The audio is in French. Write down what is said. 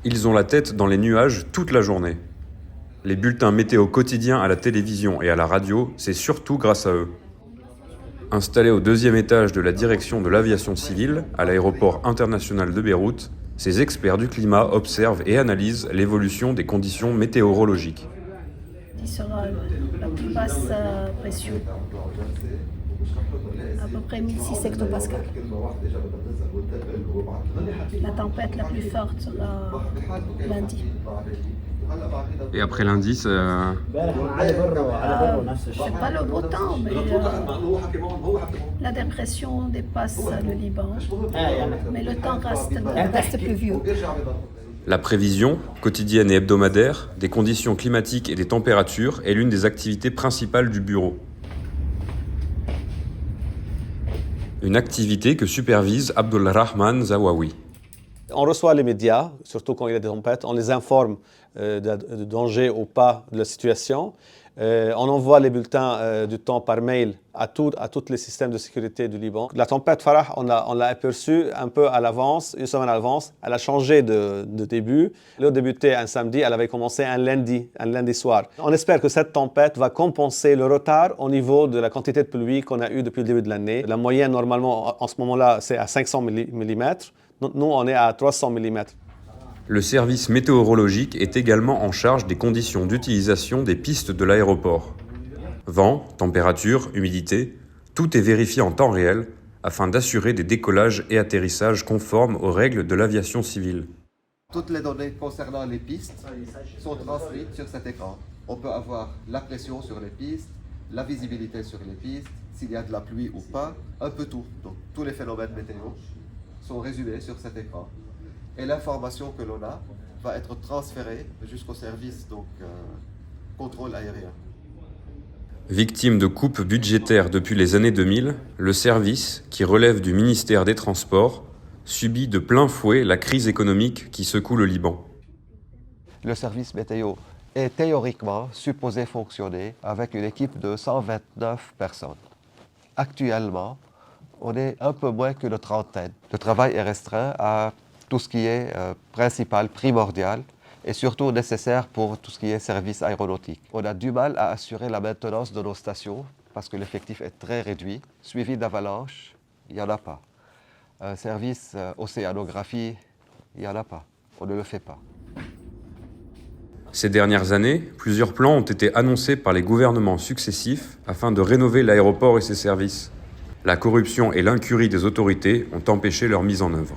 Ils ont la tête dans les nuages toute la journée. Les bulletins météo quotidiens à la télévision et à la radio, c'est surtout grâce à eux. Installés au 2e étage de la direction de l'aviation civile, à l'aéroport international de Beyrouth, ces experts du climat observent et analysent l'évolution des conditions météorologiques. Il sera la plus basse pression, à peu près 1600 hectopascales. La tempête la plus forte sera lundi. Et après lundi, C'est pas le beau temps, mais la dépression dépasse le Liban, mais le temps reste pluvieux. La prévision, quotidienne et hebdomadaire, des conditions climatiques et des températures est l'une des activités principales du bureau. Une activité que supervise Abdulrahman Zawawi. On reçoit les médias, surtout quand il y a des tempêtes, on les informe de danger ou pas de la situation. On envoie les bulletins du temps par mail à tous les systèmes de sécurité du Liban. La tempête Farah, on l'a aperçue un peu à l'avance, une semaine à l'avance. Elle a changé de début. Elle a débuté un samedi, elle avait commencé un lundi soir. On espère que cette tempête va compenser le retard au niveau de la quantité de pluie qu'on a eue depuis le début de l'année. La moyenne, normalement, en ce moment-là, c'est à 500 mm. Nous, on est à 300 mm. Le service météorologique est également en charge des conditions d'utilisation des pistes de l'aéroport. Vent, température, humidité, tout est vérifié en temps réel afin d'assurer des décollages et atterrissages conformes aux règles de l'aviation civile. Toutes les données concernant les pistes sont transmises sur cet écran. On peut avoir la pression sur les pistes, la visibilité sur les pistes, s'il y a de la pluie ou pas, un peu tout. Donc tous les phénomènes météo sont résumés sur cet écran. Et l'information que l'on a va être transférée jusqu'au service contrôle aérien. Victime de coupes budgétaires depuis les années 2000, le service, qui relève du ministère des Transports, subit de plein fouet la crise économique qui secoue le Liban. Le service météo est théoriquement supposé fonctionner avec une équipe de 129 personnes. Actuellement, on est un peu moins qu'une trentaine. Le travail est restreint à tout ce qui est principal, primordial et surtout nécessaire pour tout ce qui est service aéronautique. On a du mal à assurer la maintenance de nos stations parce que l'effectif est très réduit. Suivi d'avalanches, il n'y en a pas. Un service océanographie, il n'y en a pas. On ne le fait pas. Ces dernières années, plusieurs plans ont été annoncés par les gouvernements successifs afin de rénover l'aéroport et ses services. La corruption et l'incurie des autorités ont empêché leur mise en œuvre.